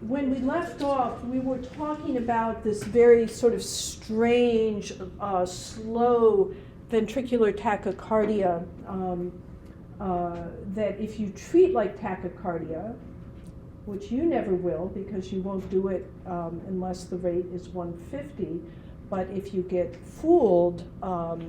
when we left off, we were talking about this very sort of strange, slow ventricular tachycardia that if you treat like tachycardia, which you never will because you won't do it unless the rate is 150, but if you get fooled,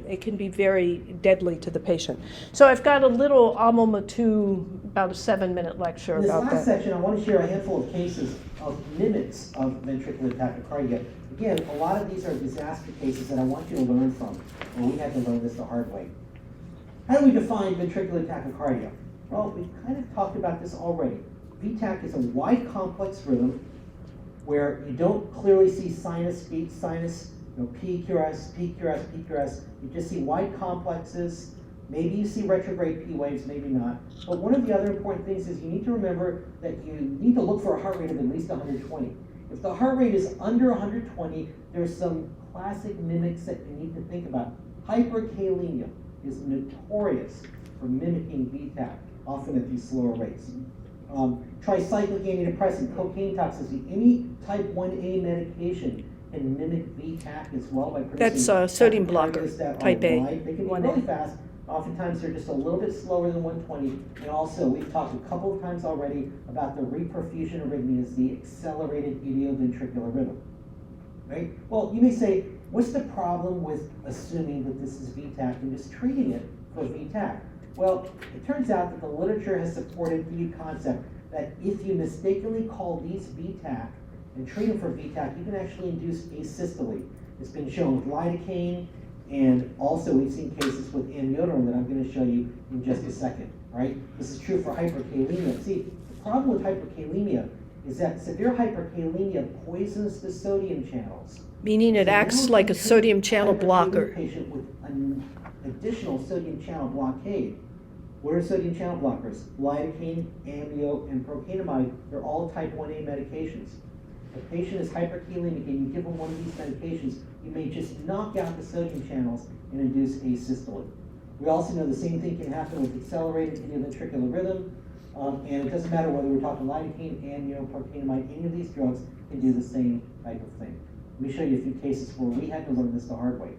it can be very deadly to the patient. So I've got a little Amel-Mathieu, about a 7-minute lecture In this about last that. section, I want to share a handful of cases of mimics of ventricular tachycardia. Again, a lot of these are disaster cases that I want you to learn from, and we had to learn this the hard way. How do we define ventricular tachycardia? Well, we've kind of talked about this already. VTach is a wide complex rhythm where you don't clearly see sinus beats, sinus, P, QRS, P, QRS, P, QRS. You just see wide complexes. Maybe you see retrograde P waves, maybe not. But one of the other important things is you need to remember that you need to look for a heart rate of at least 120. If the heart rate is under 120, there's some classic mimics that you need to think about. Hyperkalemia is notorious for mimicking VTach, often at these slower rates. Tricyclic antidepressant, cocaine toxicity, any type 1A medication can mimic VTach as well by producing That's sodium blocker, tachycardias that type are A, wide. They can be 1A. really fast. Oftentimes they're just a little bit slower than 120. And also, we've talked a couple of times already about the reperfusion arrhythmias, the accelerated idioventricular rhythm. Right? Well, you may say, what's the problem with assuming that this is VTach and just treating it for VTach? Well, it turns out that the literature has supported the concept that if you mistakenly call these VTach and treat them for VTach, you can actually induce asystole. It's been shown with lidocaine, and also we've seen cases with amiodarone that I'm going to show you in just a second, right? This is true for hyperkalemia. See, the problem with hyperkalemia is that severe hyperkalemia poisons the sodium channels. Meaning it So acts now like a if you treat sodium channel hyperkalemia blocker. Patient with an additional sodium channel blockade. What are sodium channel blockers? Lidocaine, amio, and procainamide. They're all type 1A medications. If a patient is hyperkalemic and you give them one of these medications, you may just knock out the sodium channels and induce asystole. We also know the same thing can happen with accelerated idioventricular rhythm, and it doesn't matter whether we're talking lidocaine, amio, procainamide, any of these drugs can do the same type of thing. Let me show you a few cases where we had to learn this the hard way.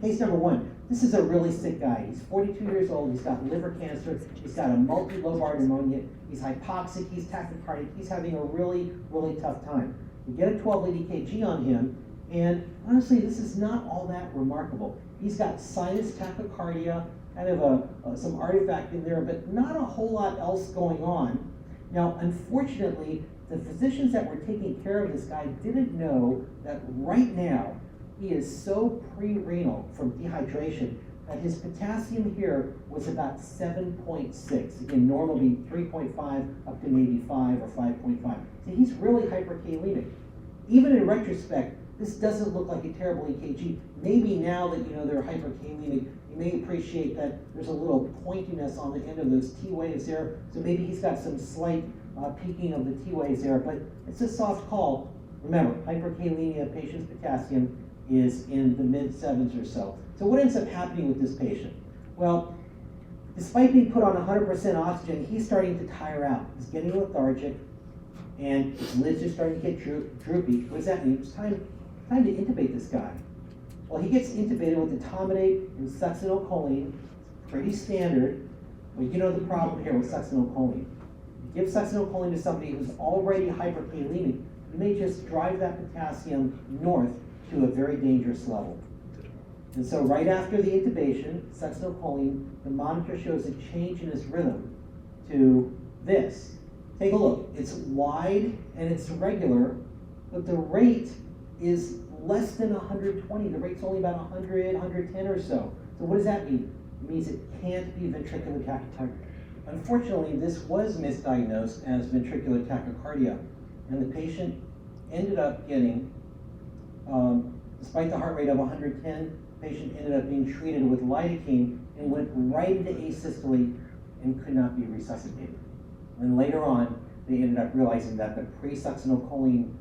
Case number one, this is a really sick guy. He's 42 years old, he's got liver cancer, he's got a multi-lobar pneumonia, he's hypoxic, he's tachycardic, he's having a really, really tough time. We get a 12 lead EKG on him, and honestly, this is not all that remarkable. He's got sinus tachycardia, kind of some artifact in there, but not a whole lot else going on. Now, unfortunately, the physicians that were taking care of this guy didn't know that right now, he is so pre-renal from dehydration that his potassium here was about 7.6. Again, normal be 3.5 up to maybe 5 or 5.5. So he's really hyperkalemic. Even in retrospect, this doesn't look like a terrible EKG. Maybe now that you know they're hyperkalemic, you may appreciate that there's a little pointiness on the end of those T waves there. So maybe he's got some slight peaking of the T waves there, but it's a soft call. Remember, hyperkalemia, patient's potassium is in the mid-7s or so. So what ends up happening with this patient? Well, despite being put on 100% oxygen, he's starting to tire out. He's getting lethargic, and his lids are starting to get droopy. What does that mean? It's time to intubate this guy. Well, he gets intubated with etomidate and succinylcholine. Pretty standard, but you know the problem here with succinylcholine. You give succinylcholine to somebody who's already hyperkalemic, you may just drive that potassium north to a very dangerous level. And so right after the intubation, succinylcholine, the monitor shows a change in his rhythm to this. Take a look. It's wide and it's regular, but the rate is less than 120. The rate's only about 100, 110 or so. So what does that mean? It means it can't be ventricular tachycardia. Unfortunately, this was misdiagnosed as ventricular tachycardia, and the patient ended up getting, despite the heart rate of 110, the patient ended up being treated with lidocaine and went right into asystole and could not be resuscitated. And later on, they ended up realizing that the pre-succinylcholine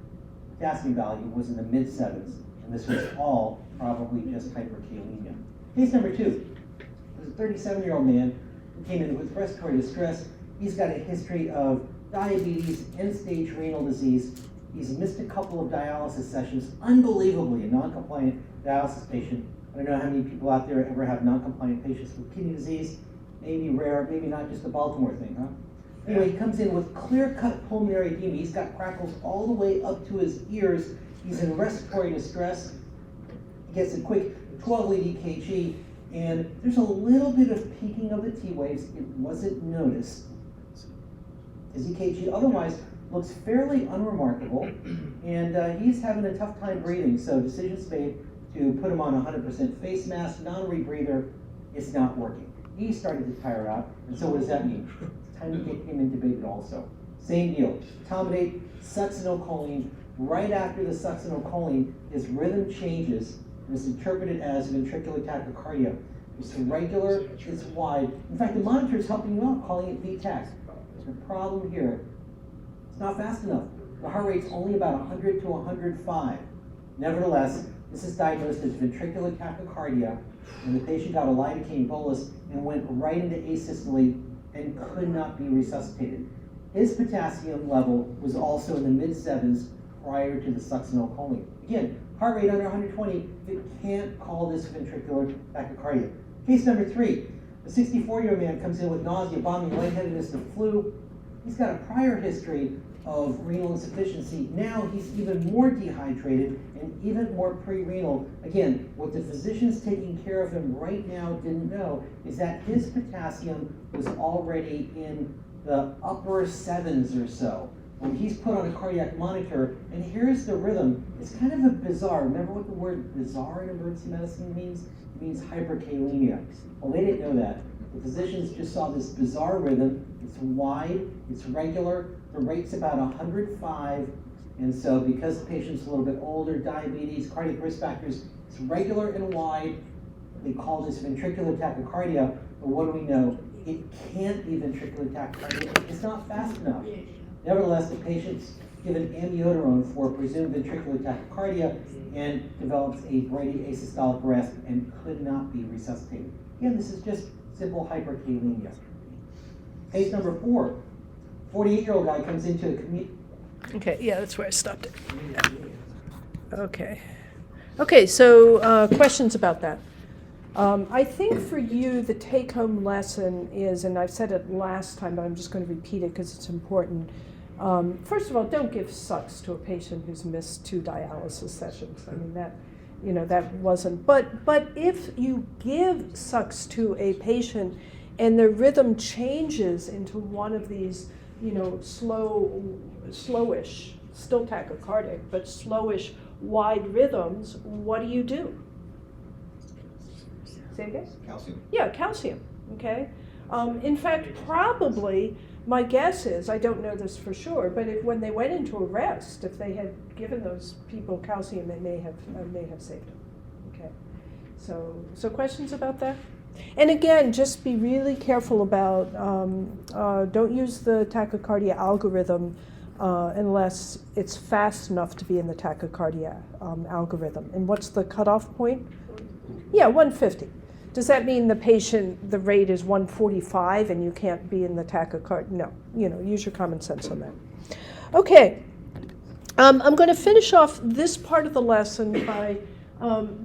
potassium value was in the mid-7s, and this was all probably just hyperkalemia. Case number two was a 37-year-old man who came in with respiratory distress. He's got a history of diabetes, end-stage renal disease. He's missed a couple of dialysis sessions, unbelievably, a non-compliant dialysis patient. I don't know how many people out there ever have non-compliant patients with kidney disease. Maybe rare, maybe not just a Baltimore thing, huh? Anyway, he comes in with clear-cut pulmonary edema. He's got crackles all the way up to his ears. He's in respiratory distress. He gets a quick 12-lead EKG, and there's a little bit of peaking of the T waves. It wasn't noticed. His EKG otherwise looks fairly unremarkable, and he's having a tough time breathing, so decisions made to put him on 100% face mask, non-rebreather. It's not working. He's starting to tire out, and so what does that mean? It's time to get him intubated also. Same deal. Etomidate, succinylcholine. Right after the succinylcholine, his rhythm changes, and is interpreted as ventricular tachycardia. It's regular, it's wide. In fact, the monitor is helping you out, calling it VTAC. The problem here, it's not fast enough. The heart rate's only about 100 to 105. Nevertheless, this is diagnosed as ventricular tachycardia, and the patient got a lidocaine bolus and went right into asystole and could not be resuscitated. His potassium level was also in the mid-7s prior to the succinylcholine. Again, heart rate under 120, you can't call this ventricular tachycardia. Case number 3, a 64-year-old man comes in with nausea, vomiting, lightheadedness, and flu. He's got a prior history of renal insufficiency. Now he's even more dehydrated and even more pre-renal. Again, what the physicians taking care of him right now didn't know is that his potassium was already in the upper 7s or so. When he's put on a cardiac monitor, and here's the rhythm. It's kind of a bizarre. Remember what the word bizarre in emergency medicine means? It means hyperkalemia. Well, they didn't know that. The physicians just saw this bizarre rhythm. It's wide, it's regular, the rate's about 105, and so because the patient's a little bit older, diabetes, cardiac risk factors, it's regular and wide. They call this ventricular tachycardia, but what do we know? It can't be ventricular tachycardia. It's not fast enough. Nevertheless, the patient's given amiodarone for presumed ventricular tachycardia and develops a Brady asystolic arrest and could not be resuscitated. Again, this is just simple hyperkalemia. Case number 4, 48-year-old guy comes into a community. Okay, yeah, that's where I stopped it. Okay. Okay, so questions about that? I think for you, the take-home lesson is, and I've said it last time, but I'm just going to repeat it because it's important. First of all, don't give sucks to a patient who's missed 2 dialysis sessions. I mean, that wasn't. But if you give sucks to a patient and their rhythm changes into one of these, slowish, still tachycardic, but slowish, wide rhythms, what do? Say again? Calcium. Yeah, calcium, okay? In fact, probably, my guess is, I don't know this for sure, but when they went into arrest, if they had given those people calcium, it may have saved them, okay? So questions about that? And again, just be really careful about, don't use the tachycardia algorithm unless it's fast enough to be in the tachycardia algorithm. And what's the cutoff point? Yeah, 150. Does that mean the rate is 145 and you can't be in the tachycardia? No, use your common sense on that. Okay, I'm going to finish off this part of the lesson by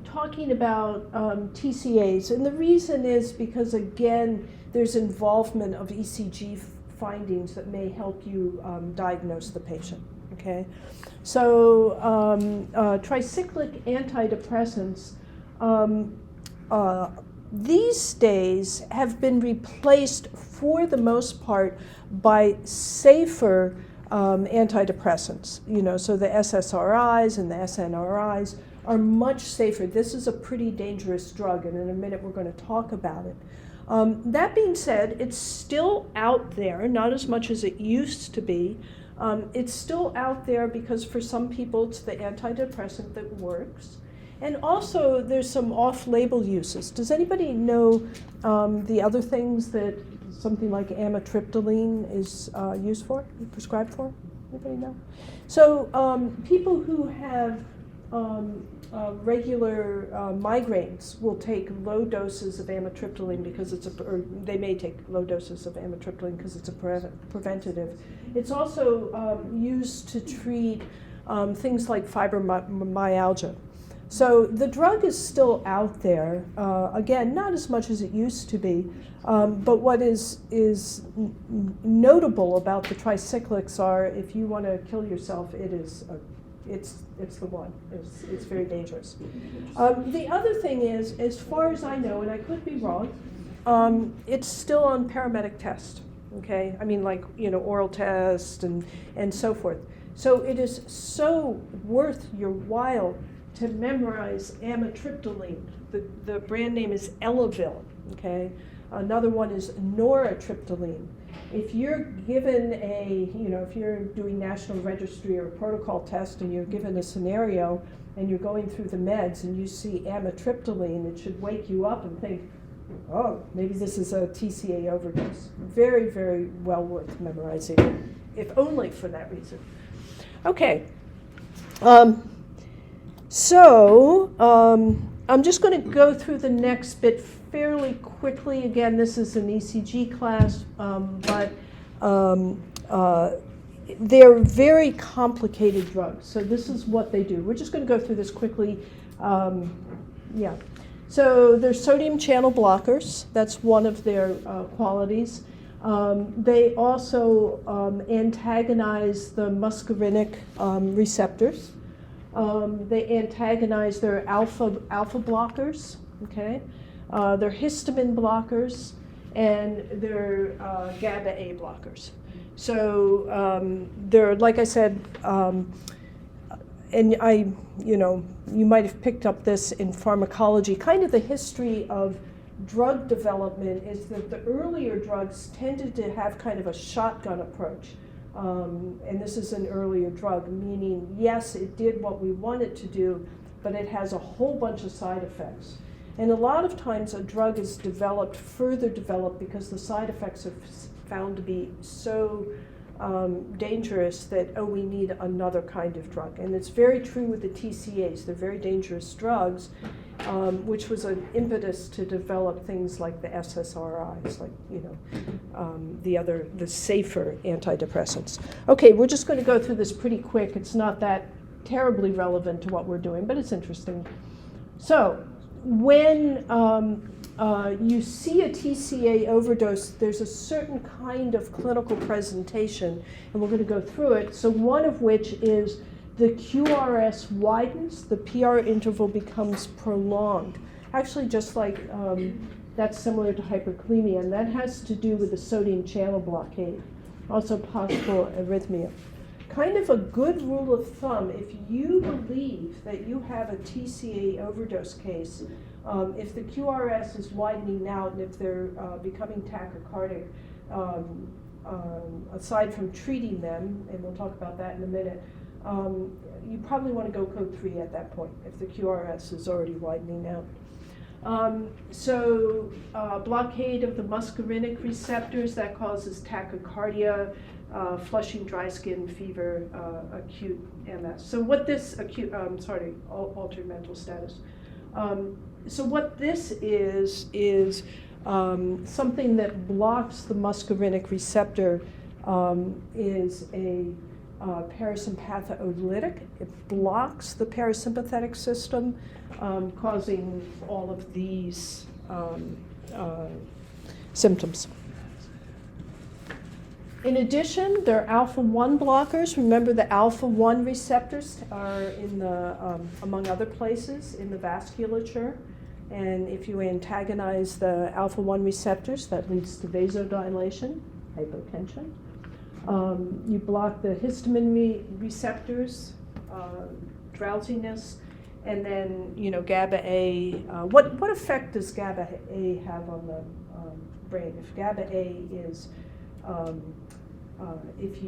talking about TCAs. And the reason is because, again, there's involvement of ECG findings that may help you diagnose the patient, okay? So tricyclic antidepressants, these days have been replaced for the most part by safer antidepressants. So the SSRIs and the SNRIs are much safer. This is a pretty dangerous drug, and in a minute we're going to talk about it. That being said, it's still out there, not as much as it used to be. It's still out there because for some people it's the antidepressant that works. And also there's some off-label uses. Does anybody know the other things that something like amitriptyline is used for, prescribed for? Anybody know? So people who have regular migraines will take low doses of amitriptyline because or they may take low doses of amitriptyline because it's a preventative. It's also used to treat things like fibromyalgia. So the drug is still out there. Again, not as much as it used to be, but what is notable about the tricyclics are, if you want to kill yourself, it's the one. It's very dangerous. The other thing is, as far as I know, and I could be wrong, it's still on paramedic test. Okay, I mean, like, oral test and so forth. So it is so worth your while to memorize amitriptyline. The brand name is Elavil, okay? Another one is nortriptyline. If you're given if you're doing National Registry or protocol test and you're given a scenario and you're going through the meds and you see amitriptyline, it should wake you up and think, oh, maybe this is a TCA overdose. Very, very well worth memorizing, if only for that reason. Okay. I'm just going to go through the next bit fairly quickly. Again, this is an ECG class, but they're very complicated drugs. So this is what they do. We're just going to go through this quickly. So there's sodium channel blockers. That's one of their qualities. They also antagonize the muscarinic receptors. They antagonize their alpha blockers, okay? They're histamine blockers, and they're GABA A blockers. So they're, like I said, and you might have picked up this in pharmacology. Kind of the history of drug development is that the earlier drugs tended to have kind of a shotgun approach. And this is an earlier drug, meaning, yes, it did what we want it to do, but it has a whole bunch of side effects. And a lot of times a drug is further developed because the side effects are found to be so dangerous that, we need another kind of drug. And it's very true with the TCAs. They're very dangerous drugs, which was an impetus to develop things like the SSRIs, like, the safer antidepressants. Okay, we're just going to go through this pretty quick. It's not that terribly relevant to what we're doing, but it's interesting. So when you see a TCA overdose, there's a certain kind of clinical presentation, and we're going to go through it. So one of which is the QRS widens, the PR interval becomes prolonged. Actually, just like that's similar to hyperkalemia, and that has to do with the sodium channel blockade, also possible arrhythmia. Kind of a good rule of thumb, if you believe that you have a TCA overdose case, if the QRS is widening out and if they're becoming tachycardic, aside from treating them, and we'll talk about that in a minute, you probably want to go code 3 at that point if the QRS is already widening out. Blockade of the muscarinic receptors, that causes tachycardia, flushing, dry skin, fever, acute MS. So what this altered mental status. So what this is something that blocks the muscarinic receptor, is a parasympatholytic. It blocks the parasympathetic system, causing all of these symptoms. In addition, there are alpha-1 blockers. Remember, the alpha-1 receptors are in the, among other places, in the vasculature. And if you antagonize the alpha-1 receptors, that leads to vasodilation, hypotension. You block the histamine receptors, drowsiness, and then, GABA A. What effect does GABA A have on the brain? If GABA A is, if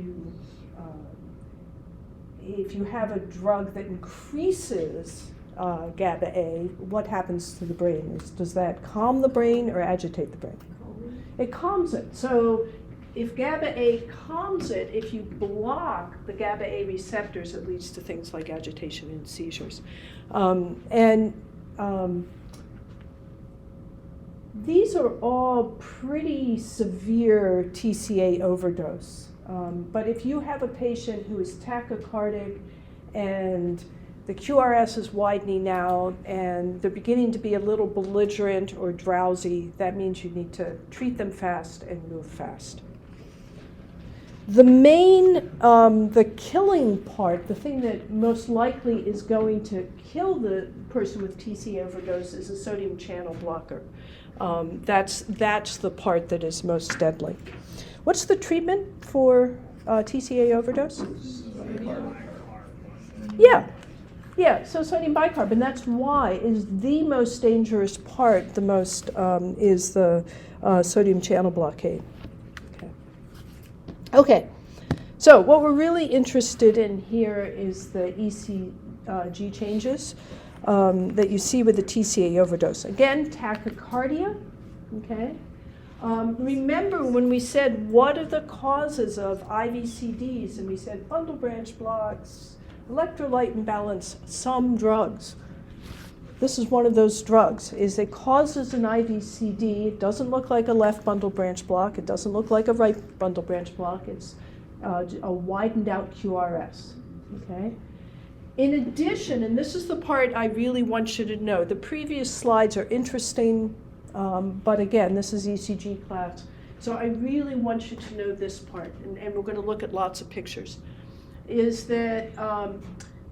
you have a drug that increases GABA A, what happens to the brain? Does that calm the brain or agitate the brain? It calms it. So if GABA A calms it, if you block the GABA A receptors, it leads to things like agitation and seizures. These are all pretty severe TCA overdose. But if you have a patient who is tachycardic and the QRS is widening out and they're beginning to be a little belligerent or drowsy, that means you need to treat them fast and move fast. The main, the killing part, the thing that most likely is going to kill the person with TCA overdose is a sodium channel blocker. That's the part that is most deadly. What's the treatment for TCA overdose? Yeah, so sodium bicarb, and that's why is the most dangerous part, is the sodium channel blockade. Okay, so what we're really interested in here is the ECG changes that you see with the TCA overdose. Again, tachycardia, okay? Remember when we said what are the causes of IVCDs, and we said bundle branch blocks, electrolyte imbalance, some drugs. This is one of those drugs. It causes an IVCD. It doesn't look like a left bundle branch block. It doesn't look like a right bundle branch block. It's a widened out QRS. Okay. In addition, and this is the part I really want you to know, the previous slides are interesting, but again, this is ECG class. So I really want you to know this part, and we're going to look at lots of pictures. Is that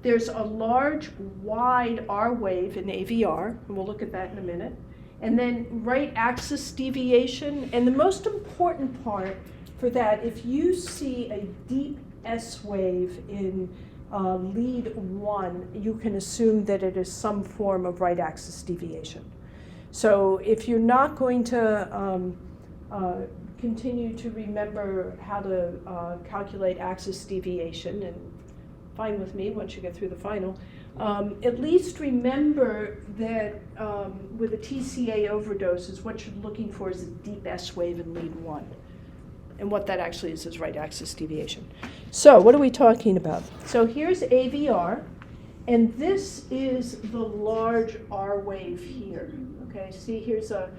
there's a large, wide R wave in AVR, and we'll look at that in a minute, and then right axis deviation, and the most important part for that, if you see a deep S wave in lead 1, you can assume that it is some form of right axis deviation. So if you're not going to continue to remember how to calculate axis deviation, and fine with me once you get through the final, at least remember that with a TCA overdose, what you're looking for is a deep S wave in lead 1. And what that actually is right axis deviation. So what are we talking about? So here's AVR, and this is the large R wave here. Okay, see here's a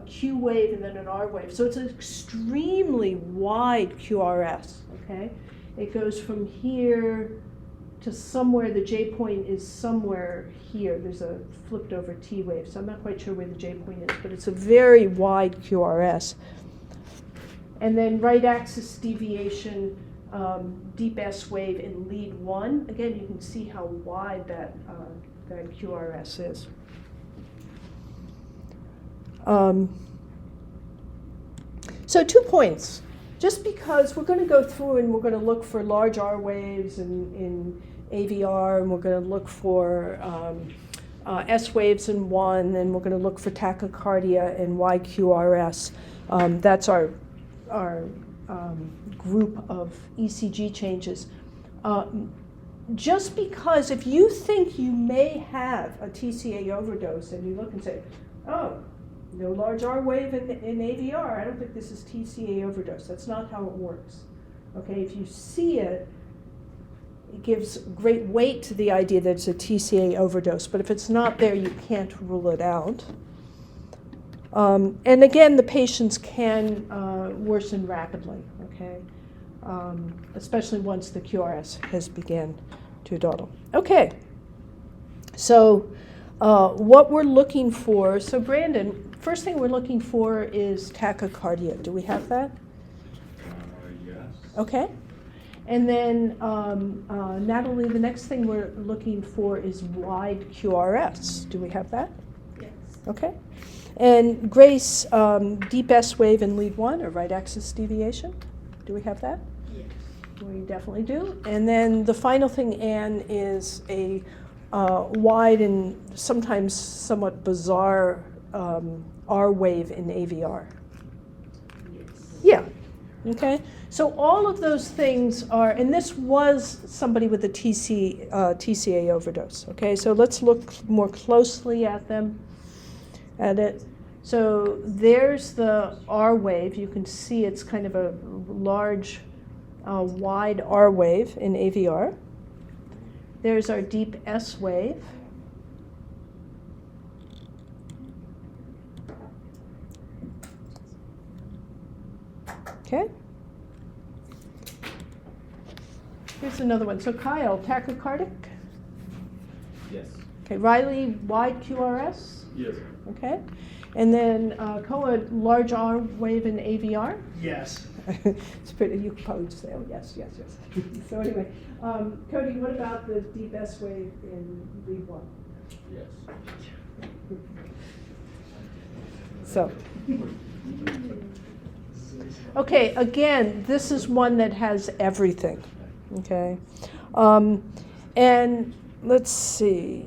Q wave and then an R wave. So it's an extremely wide QRS, okay? It goes from here to somewhere, the J point is somewhere here. There's a flipped over T wave, so I'm not quite sure where the J point is, but it's a very wide QRS. And then right axis deviation, deep S wave in lead 1. Again, you can see how wide that QRS is. So 2 points. Just because we're going to go through and we're going to look for large R waves in AVR, and we're going to look for S waves in 1, and we're going to look for tachycardia and YQRS. That's our group of ECG changes. Just because if you think you may have a TCA overdose and you look and say, oh, no large R wave in AVR, I don't think this is TCA overdose. That's not how it works. Okay, if you see it, it gives great weight to the idea that it's a TCA overdose, but if it's not there, you can't rule it out. And again, the patients can worsen rapidly, okay? Especially once the QRS has begun to dawdle. Okay, so what we're looking for, so Brandon, first thing we're looking for is tachycardia. Do we have that? Yes. Okay. And then Natalie, the next thing we're looking for is wide QRS. Do we have that? Yes. Okay. And Grace, deep S wave in lead 1 or right axis deviation. Do we have that? Yes. We definitely do. And then the final thing, Anne, is a wide and sometimes somewhat bizarre R wave in AVR. Yes. Yeah. Okay. So all of those things are, and this was somebody with a TCA overdose. Okay. So let's look more closely at them. At it. So there's the R wave. You can see it's kind of a large, wide R wave in AVR. There's our deep S wave. Okay. Here's another one. So Kyle, tachycardic. Yes. Okay, Riley, wide QRS. Yes. Okay. And then Koa, large R wave in AVR. Yes. It's pretty, you could probably just say, oh, yes, yes, yes. So anyway, Cody, what about the deep S wave in lead one? Yes. So. Okay, again, this is one that has everything, okay? And let's see.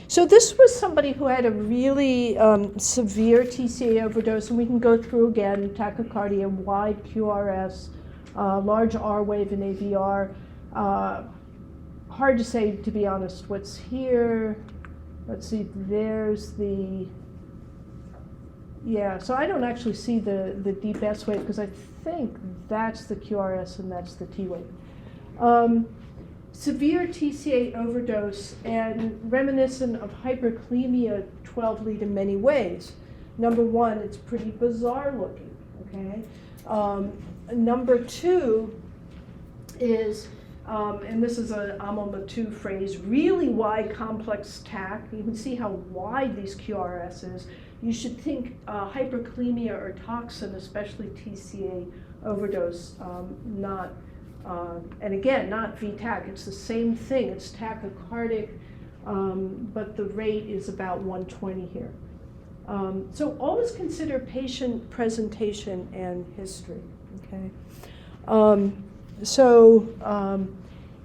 So this was somebody who had a really severe TCA overdose, and we can go through again, tachycardia, wide QRS, large R wave in AVR. Hard to say, to be honest, what's here. Let's see, there's the, yeah, so I don't actually see the deep S wave because I think that's the QRS and that's the T wave. Severe TCA overdose and reminiscent of hyperkalemia 12 lead in many ways. Number one, it's pretty bizarre looking, okay? Number two is, and this is an Amal Mattu phrase, really wide complex TAC. You can see how wide these QRS is. You should think hyperkalemia or toxin, especially TCA overdose, not, and again, not VTAC. It's the same thing. It's tachycardic, but the rate is about 120 here. So always consider patient presentation and history, okay?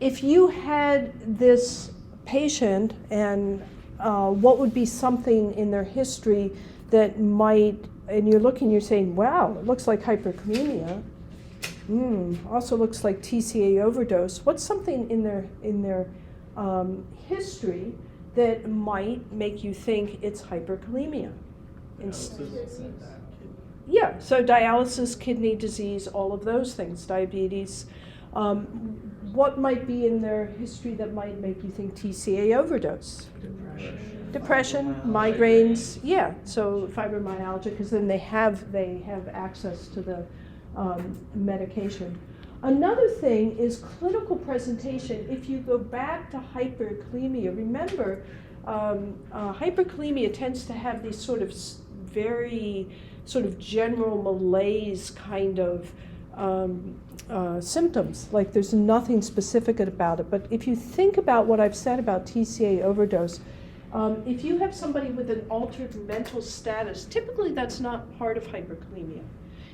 If you had this patient and what would be something in their history that might, and you're looking, you're saying, wow, it looks like hyperkalemia. Also looks like TCA overdose. What's something in their history that might make you think it's hyperkalemia? Yeah, so dialysis, kidney disease, all of those things, diabetes. What might be in their history that might make you think TCA overdose? Depression, migraines, yeah, so fibromyalgia, because then they have access to the medication. Another thing is clinical presentation. If you go back to hyperkalemia, remember, hyperkalemia tends to have these sort of very sort of general malaise kind of symptoms, like there's nothing specific about it. But if you think about what I've said about TCA overdose, if you have somebody with an altered mental status, typically that's not part of hyperkalemia.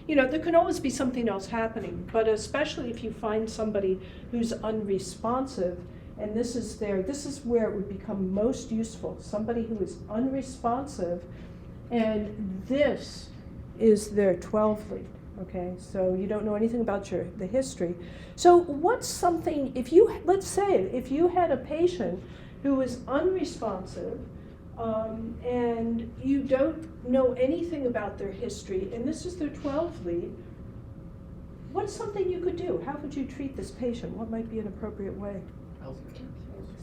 You know, there can always be something else happening, but especially if you find somebody who's unresponsive, and this is where it would become most useful, somebody who is unresponsive, and this is their 12 lead, okay? So you don't know anything about the history. So what's something, let's say, if you had a patient who is unresponsive, and you don't know anything about their history, and this is their 12 lead, what's something you could do? How could you treat this patient? What might be an appropriate way?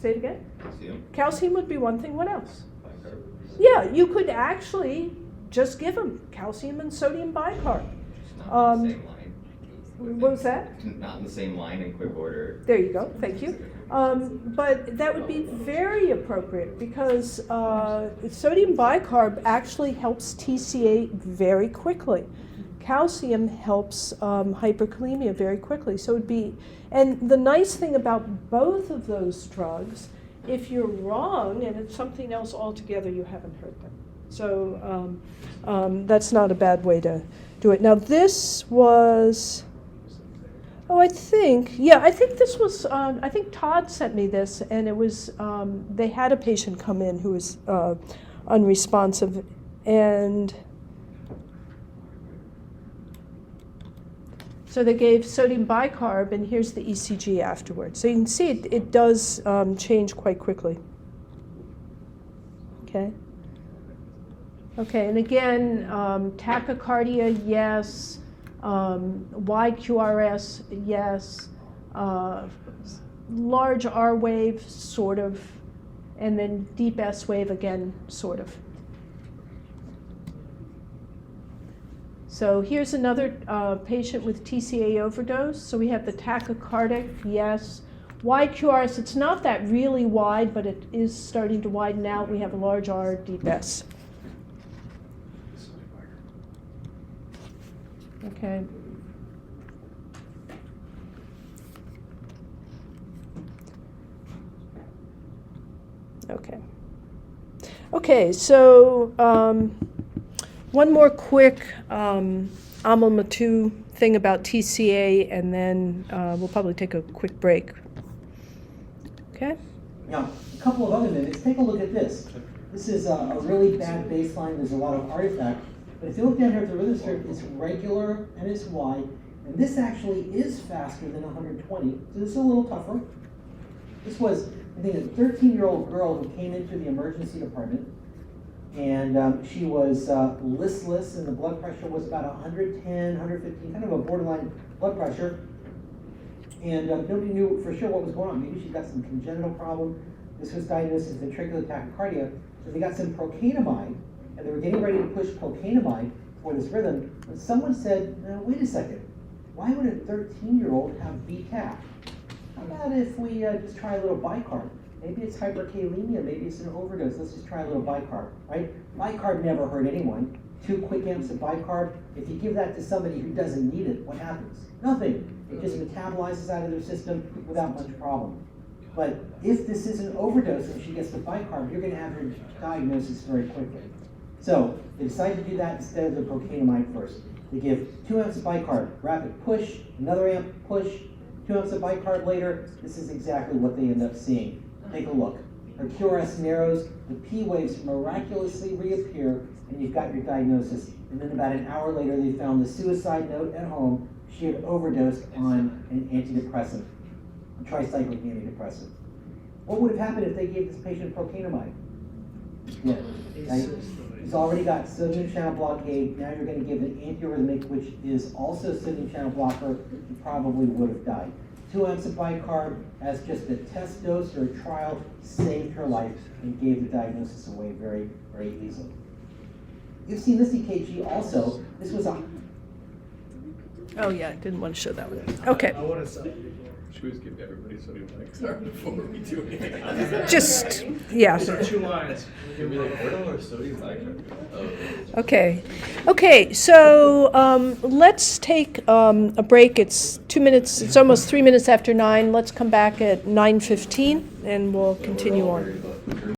Say it again? Calcium. Calcium would be one thing. What else? Bicarb. Yeah, you could actually just give them calcium and sodium bicarb. Just not in the same line. What was that? Not in the same line in quick order. There you go, thank you. But that would be very appropriate because sodium bicarb actually helps TCA very quickly. Calcium helps hyperkalemia very quickly. So it'd be, and the nice thing about both of those drugs, if you're wrong and it's something else altogether, you haven't hurt them. So that's not a bad way to do it. Now this was, I think this was, I think Todd sent me this, and it was, they had a patient come in who was unresponsive, and so they gave sodium bicarb, and here's the ECG afterwards. So you can see it does change quite quickly. Okay. Okay, and again, tachycardia, yes. YQRS, yes. Large R wave, sort of. And then deep S wave again, sort of. So here's another patient with TCA overdose. So we have the tachycardic, yes. YQRS, it's not that really wide, but it is starting to widen out. We have a large R, deep S. Okay. Okay. Okay, so one more quick Amalmatu thing about TCA, and then we'll probably take a quick break. Okay? Now, a couple of other minutes, take a look at this. This is a really bad baseline, there's a lot of artifact, but if you look down here at the rhythm strip, it's regular and it's wide, and this actually is faster than 120, so this is a little tougher. This was, I think, a 13-year-old girl who came into the emergency department, and she was listless, and the blood pressure was about 110, 115, kind of a borderline blood pressure. And nobody knew for sure what was going on. Maybe she got some congenital problem. This was diagnosed as ventricular tachycardia. So they got some procainamide, and they were getting ready to push procainamide for this rhythm. But someone said, wait a second, why would a 13-year-old have VTAC? How about if we just try a little bicarb? Maybe it's hyperkalemia, maybe it's an overdose. Let's just try a little bicarb, right? Bicarb never hurt anyone. 2 quick amps of bicarb. If you give that to somebody who doesn't need it, what happens? Nothing. It just metabolizes out of their system without much problem. But if this is an overdose and she gets the bicarb, you're going to have her diagnosis very quickly. So they decide to do that instead of the procainamide first. They give 2 amps of bicarb, rapid push, another amp push, 2 amps of bicarb later. This is exactly what they end up seeing. Take a look. Her QRS narrows, the P waves miraculously reappear, and you've got your diagnosis. And then about an hour later, they found the suicide note at home. She had overdosed on an antidepressant, a tricyclic antidepressant. What would have happened if they gave this patient procainamide? Yeah. Right? He's already got sodium channel blockade. Now you're going to give an antiarrhythmic, which is also sodium channel blocker. He probably would have died. 2 amps of bicarb as just a test dose or a trial saved her life and gave the diagnosis away very, very easily. You've seen this EKG also. This was a... Oh, yeah, I didn't want to show that one. Okay. I want to say, should we just give everybody sodium bicarb before we do anything else? Just, yeah. 2 lines. Give me like oil or sodium bicarb. Oh. Okay. Okay, so let's take a break. It's 2 minutes, it's almost 3 minutes after 9. Let's come back at 9:15 and we'll continue on.